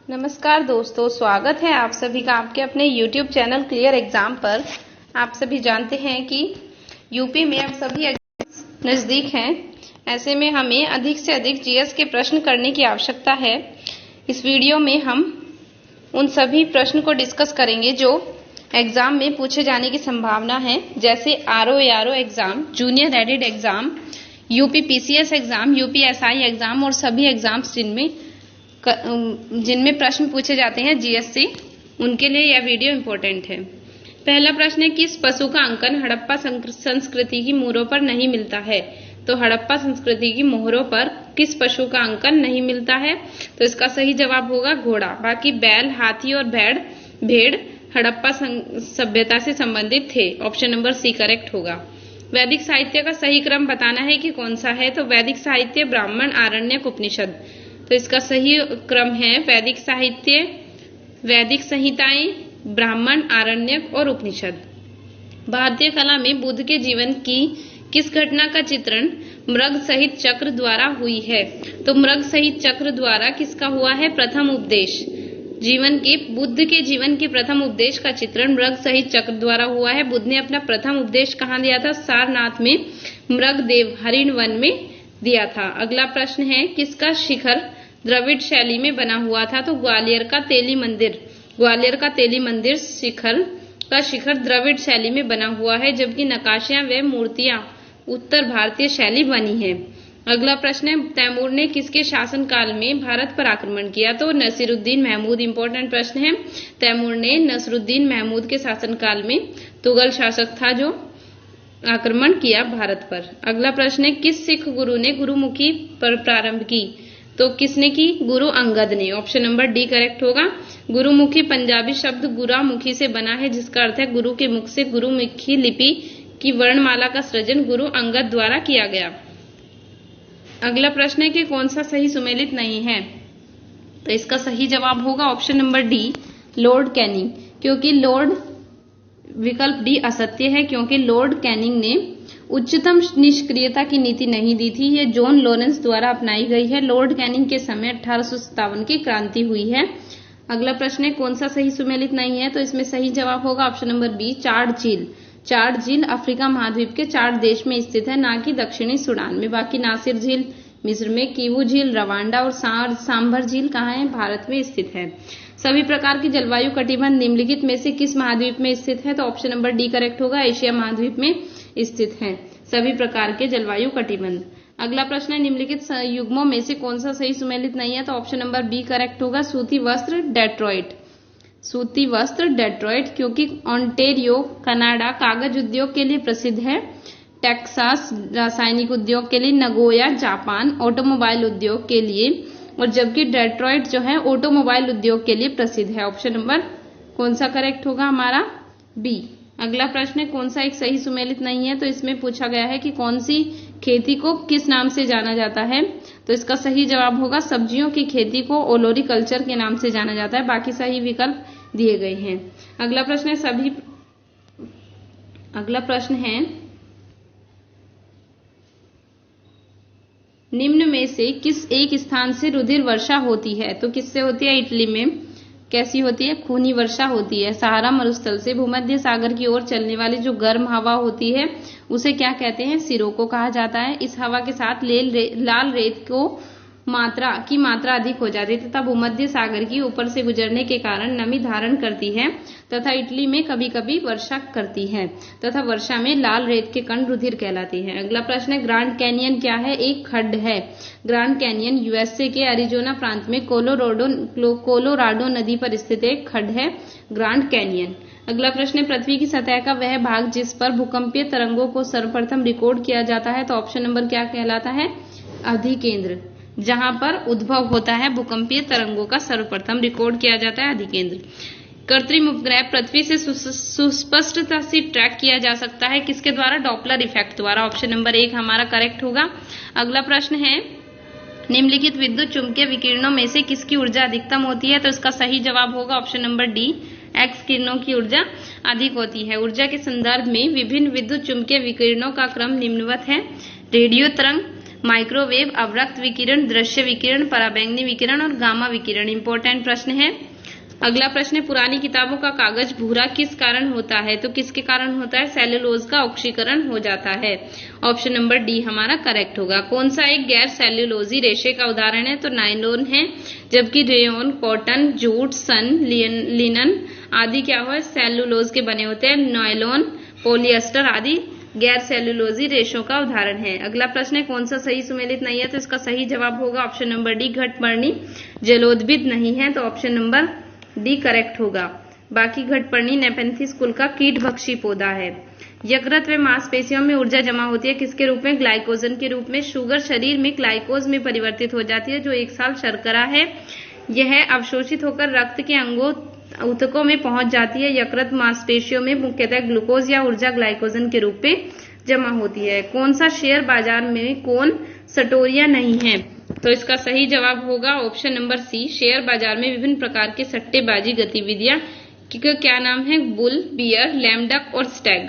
नमस्कार दोस्तों, स्वागत है आप सभी का आपके अपने YouTube चैनल क्लियर एग्जाम पर। आप सभी जानते हैं कि यूपी में अब सभी एग्जाम नज़दीक हैं। ऐसे में हमें अधिक से अधिक जीएस के प्रश्न करने की आवश्यकता है। इस वीडियो में हम उन सभी प्रश्न को डिस्कस करेंगे जो एग्जाम में पूछे जाने की संभावना है, जैसे RO exam, junior added exam, UP PCS exam, UP SI exam और सभी एग्जाम्स जिनमें प्रश्न पूछे जाते हैं जीएस से, उनके लिए यह वीडियो इम्पोर्टेंट है। पहला प्रश्न है, किस पशु का अंकन हड़प्पा संस्कृति की मोहरों पर नहीं मिलता है? तो हड़प्पा संस्कृति की मोहरों पर किस पशु का अंकन नहीं मिलता है? तो इसका सही जवाब होगा घोड़ा। बाकी बैल, हाथी और भेड़ हड़प्पा सभ्यता से संबंधित थे। ऑप्शन नंबर सी करेक्ट होगा। वैदिक साहित्य का सही क्रम बताना है कि कौन सा है? तो वैदिक साहित्य, ब्राह्मण, आरण्यक, उपनिषद। तो इसका सही क्रम है वैदिक साहित्य, वैदिक संहिताएं, ब्राह्मण, आरण्यक और उपनिषद। भारतीय कला में बुद्ध के जीवन की किस घटना का चित्रण मृग सहित चक्र द्वारा हुई है? तो मृग सहित चक्र द्वारा किसका हुआ है? प्रथम उपदेश। बुद्ध के जीवन के प्रथम उपदेश का चित्रण मृग सहित चक्र द्वारा हुआ है। बुद्ध ने अपना प्रथम उपदेश कहाँ दिया था? सारनाथ में मृगदेव हरिण वन में दिया था। अगला प्रश्न है, किसका शिखर द्रविड़ शैली में बना हुआ था? तो ग्वालियर का तेली मंदिर शिखर द्रविड़ शैली में बना हुआ है, जबकि नक्काशियां व मूर्तियां उत्तर भारतीय शैली बनी है। अगला प्रश्न है, तैमूर ने किसके शासनकाल में भारत पर आक्रमण किया? तो नसीरुद्दीन महमूद। इंपॉर्टेंट प्रश्न है। तैमूर ने नसीरुद्दीन महमूद के शासनकाल में तुगल शासक था जो आक्रमण किया भारत पर। अगला प्रश्न है, किस सिख गुरु ने गुरुमुखी पर प्रारंभ की? तो किसने की? गुरु अंगद ने। ऑप्शन नंबर डी करेक्ट होगा। गुरुमुखी पंजाबी शब्द गुरामुखी से बना है, जिसका अर्थ है गुरु के मुख से। गुरुमुखी लिपि की वर्णमाला का सृजन गुरु अंगद द्वारा किया गया। अगला प्रश्न है कि कौन सा सही सुमेलित नहीं है? तो इसका सही जवाब होगा option number D, Lord Canning. विकल्प डी असत्य है, क्योंकि लॉर्ड कैनिंग ने उच्चतम निष्क्रियता की नीति नहीं दी थी। यह जॉन लॉरेंस द्वारा अपनाई गई है। लॉर्ड कैनिंग के समय 1857 की क्रांति हुई है। अगला प्रश्न है, कौन सा सही सुमेलित नहीं है? तो इसमें सही जवाब होगा ऑप्शन नंबर बी, चाड झील। चाड झील अफ्रीका महाद्वीप के चाड देश में स्थित है, ना कि दक्षिणी सूडान में। बाकी नासिर झील मिस्र में, कीवू झील रवांडा और सांभर झील कहाँ है? भारत में स्थित है। सभी प्रकार की जलवायु कटिबंध निम्नलिखित में से किस महाद्वीप में स्थित है? तो ऑप्शन नंबर डी करेक्ट होगा। एशिया महाद्वीप में स्थित है सभी प्रकार के जलवायु कटिबंध। अगला प्रश्न है, निम्नलिखित युग्मों में से कौन सा सही सुमेलित नहीं है? तो ऑप्शन नंबर बी करेक्ट होगा। सूती वस्त्र डेट्रॉइट, क्योंकि ओंटेरियो कनाडा कागज उद्योग के लिए प्रसिद्ध है। टेक्सास रासायनिक उद्योग के लिए, नगोया जापान ऑटोमोबाइल उद्योग के लिए, और जबकि डेट्रॉइट जो है ऑटोमोबाइल उद्योग के लिए प्रसिद्ध है। ऑप्शन नंबर कौन सा करेक्ट होगा हमारा? बी। अगला प्रश्न है, कौन सा एक सही सुमेलित नहीं है? तो इसमें पूछा गया है कि कौन सी खेती को किस नाम से जाना जाता है? तो इसका सही जवाब होगा सब्जियों की खेती को ओलोरीकल्चर के नाम से जाना जाता है। बाकी सही विकल्प दिए गए हैं। अगला प्रश्न है, निम्न में से किस एक स्थान से रुधिर वर्षा होती है? तो किससे होती है? इटली में। कैसी होती है? खूनी वर्षा होती है। सहारा मरुस्थल से भूमध्य सागर की ओर चलने वाली जो गर्म हवा होती है उसे क्या कहते हैं? सिरोको कहा जाता है। इस हवा के साथ लाल रेत की मात्रा अधिक हो जाती है तथा भूमध्य सागर की ऊपर से गुजरने के कारण नमी धारण करती है तथा इटली में कभी कभी वर्षा करती है तथा वर्षा में लाल रेत के कण रुधिर कहलाती है। अगला प्रश्न है, ग्रांड कैनियन क्या है? एक खड्ड है। ग्रांड कैनियन यूएसए के अरिजोना प्रांत में कोलोराडो नदी पर स्थित एक खड्ड है, ग्रांड कैनियन। अगला प्रश्न है, पृथ्वी की सतह का वह भाग जिस पर भूकंपीय तरंगों को सर्वप्रथम रिकॉर्ड किया जाता है, तो ऑप्शन नंबर क्या कहलाता है? अधिकेंद्र। जहां पर उद्भव होता है भूकंपीय तरंगों का सर्वप्रथम रिकॉर्ड किया जाता है अधिकेंद्र। कृत्रिम उपग्रह पृथ्वी से सुस्पष्टता से ट्रैक किया जा सकता है किसके द्वारा? डॉपलर इफेक्ट द्वारा। ऑप्शन नंबर 1 हमारा करेक्ट होगा। अगला प्रश्न है, निम्नलिखित विद्युत चुंबकीय विकिरणों में से किसकी ऊर्जा अधिकतम होती है? तो इसका सही जवाब होगा ऑप्शन नंबर डी, एक्स किरणों की ऊर्जा अधिक होती है। ऊर्जा के संदर्भ में विभिन्न विद्युत चुंबकीय विकिरणों का क्रम निम्नवत है: रेडियो तरंग, माइक्रोवेव, अवरक्त विकिरण, दृश्य विकिरण, पराबैंगनी विकिरण और गामा विकिरण। इंपॉर्टेंट प्रश्न है। अगला प्रश्न है, पुरानी किताबों का कागज भूरा किस कारण होता है? तो किसके कारण होता है? सेल्यूलोज का ऑक्सीकरण हो जाता है। ऑप्शन नंबर डी हमारा करेक्ट होगा। कौन सा एक गैर सेल्यूलोजी रेशे का उदाहरण है? तो नायलॉन है, जबकि रेयन, कॉटन, जूट, सन, लिनन आदि क्या हुआ? सेल्यूलोज के बने होते हैं। नायलॉन, पॉलिएस्टर आदि गैर सेल्यूलोजी रेशों का उदाहरण है। अगला प्रश्न है, कौन सा सही सुमेलित नहीं है? तो इसका सही जवाब होगा ऑप्शन नंबर डी, घटपर्णी जलोद्भिद नहीं है, तो ऑप्शन नंबर डी करेक्ट होगा। बाकी घटपर्णी नेपेंथिस कुल का कीटभक्षी पौधा है। यकृत व मांसपेशियों में ऊर्जा जमा होती है किसके रूप में? ग्लाइकोजन के रूप में। शुगर शरीर में ग्लाइकोज में परिवर्तित हो जाती है, जो एक साल शर्करा है। यह अवशोषित होकर रक्त के अंगों ऊतकों में पहुंच जाती है। यकृत मांसपेशियों में मुख्यतः ग्लूकोज या ऊर्जा ग्लाइकोजन के रूप में जमा होती है। कौन सा शेयर बाजार में कौन सटोरिया नहीं है? तो इसका सही जवाब होगा ऑप्शन नंबर सी, शेयर बाजार में विभिन्न प्रकार के सट्टेबाजी गतिविधियां क्या नाम है? बुल, बियर, लैमडक और स्टैग।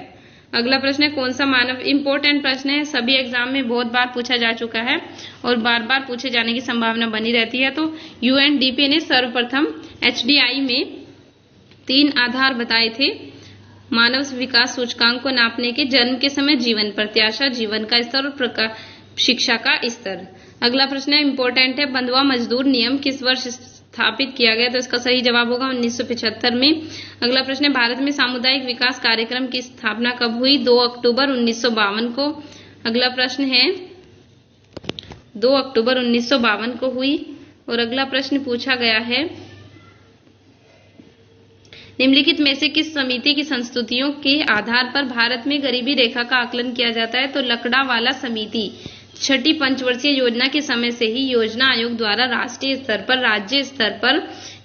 अगला प्रश्न है, कौन सा मानव, इंपॉर्टेंट प्रश्न है, सभी एग्जाम में बहुत बार पूछा जा चुका है और बार बार पूछे जाने की संभावना बनी रहती है। तो यूएनडीपी ने सर्वप्रथम एचडीआई में 3 आधार बताए थे मानव विकास सूचकांक को नापने के: जन्म के समय, जीवन प्रत्याशा, जीवन का स्तर और शिक्षा का स्तर। अगला प्रश्न है, इंपॉर्टेंट है, बंधुआ मजदूर नियम किस वर्ष स्थापित किया गया? तो इसका सही जवाब होगा 1975 में। अगला प्रश्न है, भारत में सामुदायिक विकास कार्यक्रम की स्थापना कब हुई? 2 अक्टूबर 1952 को। अगला प्रश्न है, 2 अक्टूबर 1952 को हुई। और अगला प्रश्न पूछा गया है, निम्नलिखित में से किस समिति की संस्तुतियों के आधार पर भारत में गरीबी रेखा का आकलन किया जाता है? तो लकड़ावाला समिति। छठी पंचवर्षीय योजना के समय से ही योजना आयोग द्वारा राष्ट्रीय स्तर पर, राज्य स्तर पर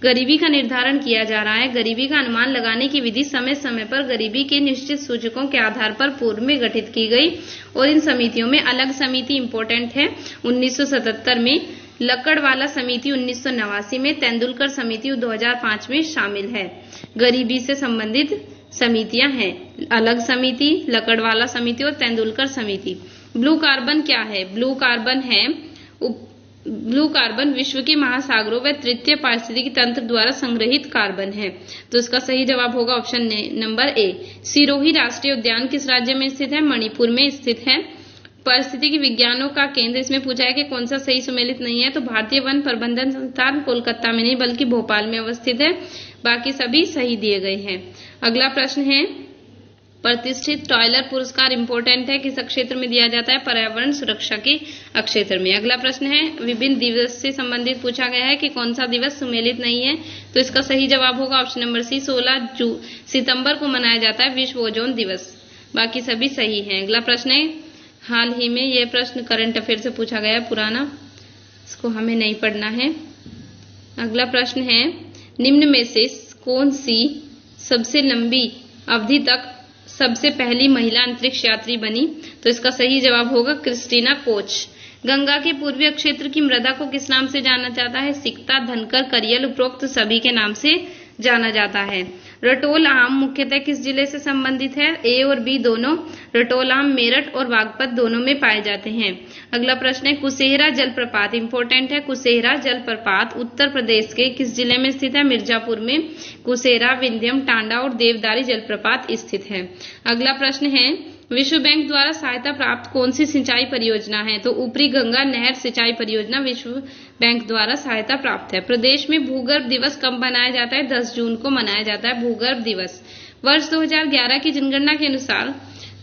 गरीबी का निर्धारण किया जा रहा है। गरीबी का अनुमान लगाने की विधि समय समय पर गरीबी के निश्चित सूचकों के आधार पर पूर्व में गठित की गई और इन समितियों में अलग समिति इंपॉर्टेंट है 1977 में, लकड़वाला समिति 1989 में, तेंदुलकर समिति 2005 में शामिल है। गरीबी से संबंधित समितियां हैं अलग समिति, लकड़वाला समिति और तेंदुलकर समिति। ब्लू कार्बन क्या है? ब्लू कार्बन विश्व के महासागरों व तृतीय पारिस्थितिकी तंत्र द्वारा संग्रहित कार्बन है। तो इसका सही जवाब होगा ऑप्शन नंबर ए। सिरोही राष्ट्रीय उद्यान किस राज्य में स्थित है? मणिपुर में स्थित है। परिस्थितिकी विज्ञानों का केंद्र, इसमें पूछा है कि कौन सा सही सुमेलित नहीं है? तो भारतीय वन प्रबंधन संस्थान कोलकाता में नहीं बल्कि भोपाल में अवस्थित है। बाकी सभी सही दिए गए हैं। अगला प्रश्न है, प्रतिष्ठित टॉयलर पुरस्कार इंपॉर्टेंट है, किस क्षेत्र में दिया जाता है? पर्यावरण सुरक्षा के क्षेत्र में। अगला प्रश्न है, विभिन्न दिवस से संबंधित पूछा गया है कि कौन सा दिवस सुमेलित नहीं है? तो इसका सही जवाब होगा ऑप्शन नंबर सी, 16 सितंबर को मनाया जाता है विश्व ओजोन दिवस। बाकी सभी सही हैं। अगला प्रश्न है, हाल ही में यह प्रश्न करंट अफेयर से पूछा गया है, पुराना, इसको हमें नहीं पढ़ना है। अगला प्रश्न है, निम्न में से कौन सी सबसे लंबी अवधि तक सबसे पहली महिला अंतरिक्ष यात्री बनी? तो इसका सही जवाब होगा क्रिस्टीना कोच। गंगा के पूर्वी क्षेत्र की मृदा को किस नाम से जाना जाता है? सिकता, धनकर, करियल, उपरोक्त सभी के नाम से जाना जाता है। रटोल आम मुख्यतः किस जिले से संबंधित है? ए और बी दोनों। रटोल आम मेरठ और बागपत दोनों में पाए जाते हैं। अगला प्रश्न है, कुसेहरा जलप्रपात इंपॉर्टेंट है। कुसेहरा जलप्रपात उत्तर प्रदेश के किस जिले में स्थित है? मिर्जापुर में। कुसेहरा, विंध्यम, टांडा और देवदारी जलप्रपात स्थित है। अगला प्रश्न है, विश्व बैंक द्वारा सहायता प्राप्त कौन सी सिंचाई परियोजना है? तो ऊपरी गंगा नहर सिंचाई परियोजना विश्व बैंक द्वारा सहायता प्राप्त है। प्रदेश में भूगर्भ दिवस कब मनाया जाता है? 10 जून को मनाया जाता है भूगर्भ दिवस। वर्ष 2011 की जनगणना के अनुसार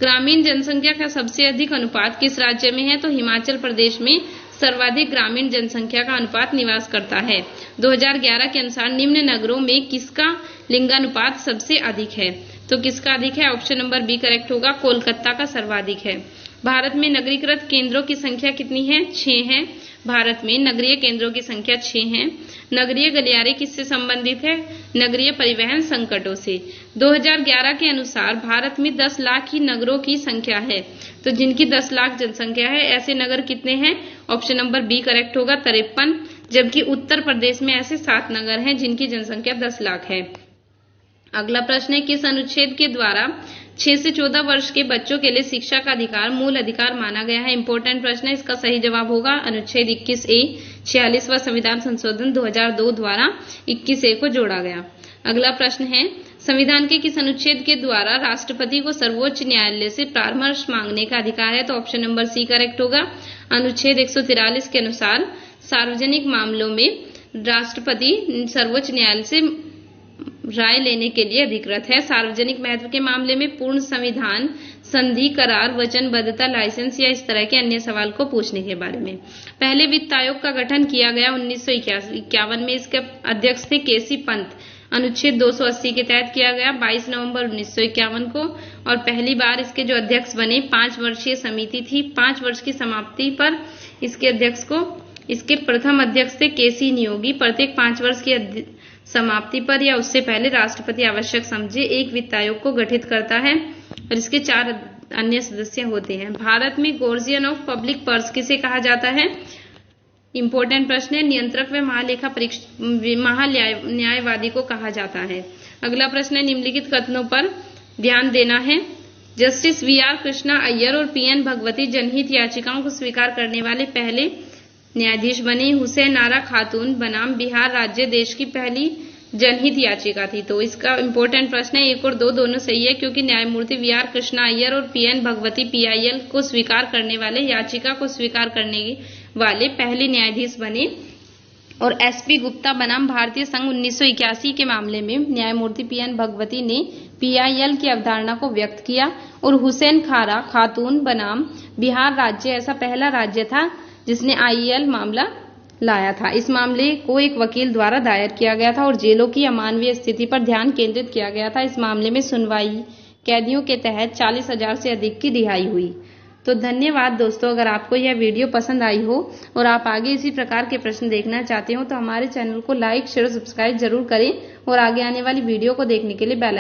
ग्रामीण जनसंख्या का सबसे अधिक अनुपात किस राज्य में है? तो हिमाचल प्रदेश में सर्वाधिक ग्रामीण जनसंख्या का अनुपात निवास करता है। 2011 के अनुसार निम्न नगरों में किसका लिंगानुपात सबसे अधिक है? तो किसका अधिक है? ऑप्शन नंबर बी करेक्ट होगा, कोलकाता का सर्वाधिक है। भारत में नगरीकृत केंद्रों की संख्या कितनी है? 6 है। भारत में नगरीय केंद्रों की संख्या 6 है। नगरीय गलियारे किससे संबंधित है? नगरीय परिवहन संकटों से। 2011 के अनुसार भारत में 10 लाख ही नगरों की संख्या है। तो जिनकी 10 लाख जनसंख्या है, ऐसे नगर कितने हैं? ऑप्शन नंबर बी करेक्ट होगा, 53। जबकि उत्तर प्रदेश में ऐसे 7 नगर हैं जिनकी जनसंख्या 10 लाख है। अगला प्रश्न है, किस अनुच्छेद के द्वारा 6 से 14 वर्ष के बच्चों के लिए शिक्षा का अधिकार मूल अधिकार माना गया है? इंपॉर्टेंट प्रश्न है, इसका सही जवाब होगा अनुच्छेद 21A। 46वां संविधान संशोधन 2002 द्वारा 21A को जोड़ा गया। अगला प्रश्न है, संविधान के किस अनुच्छेद के द्वारा राष्ट्रपति को सर्वोच्च न्यायालय से परामर्श मांगने का अधिकार है? तो ऑप्शन नंबर सी करेक्ट होगा। अनुच्छेद 143 के अनुसार सार्वजनिक मामलों में राष्ट्रपति सर्वोच्च न्यायालय से राय लेने के लिए अधिकृत है। सार्वजनिक महत्व के मामले में पूर्ण संविधान, संधि, करार, वचनबद्धता, लाइसेंस या इस तरह के अन्य सवाल को पूछने के बारे में। पहले वित्त आयोग का गठन किया गया 1951 में। इसके अध्यक्ष थे केसी पंत। अनुच्छेद 280 के तहत किया गया 22 नवंबर 1951 को। और पहली बार इसके जो अध्यक्ष बने 5 वर्षीय समिति थी। 5 वर्ष की समाप्ति पर इसके अध्यक्ष को, इसके प्रथम अध्यक्ष थे केसी नियोगी। प्रत्येक 5 वर्ष की समाप्ति पर या उससे पहले राष्ट्रपति आवश्यक समझे एक वित्त आयोग को गठित करता है और इसके 4 अन्य सदस्य होते हैं। भारत में गार्जियन ऑफ पब्लिक पर्स किसे कहा जाता है? इंपॉर्टेंट प्रश्न है, नियंत्रक व महान्यायवादी को कहा जाता है। अगला प्रश्न है, निम्नलिखित कथनों पर ध्यान देना है। जस्टिस VR कृष्णा अय्यर और PN भगवती जनहित याचिकाओं को स्वीकार करने वाले पहले न्यायाधीश बने। हुसैन आरा खातून बनाम बिहार राज्य देश की पहली जनहित याचिका थी। तो इसका इंपॉर्टेंट प्रश्न है, 1 और 2 दोनों सही है, क्योंकि न्यायमूर्ति VR कृष्णा अय्यर और PN भगवती PIL को स्वीकार करने वाले, याचिका को स्वीकार करने वाले पहले न्यायाधीश बने। और SP गुप्ता बनाम भारतीय संघ 1981 के मामले में न्यायमूर्ति PN भगवती ने PIL की अवधारणा को व्यक्त किया। और हुसैन खारा खातून बनाम बिहार राज्य ऐसा पहला राज्य था जिसने IEL मामला लाया था। इस मामले को एक वकील द्वारा दायर किया गया था और जेलों की अमानवीय स्थिति पर ध्यान केंद्रित किया गया था। इस मामले में सुनवाई कैदियों के तहत 40,000 से अधिक की रिहाई हुई। तो धन्यवाद दोस्तों। अगर आपको यह वीडियो पसंद आई हो और आप आगे इसी प्रकार के प्रश्न देखना चाहते हो तो हमारे चैनल को लाइक, शेयर, सब्सक्राइब जरूर करें और आगे आने वाली वीडियो को देखने के लिए बेल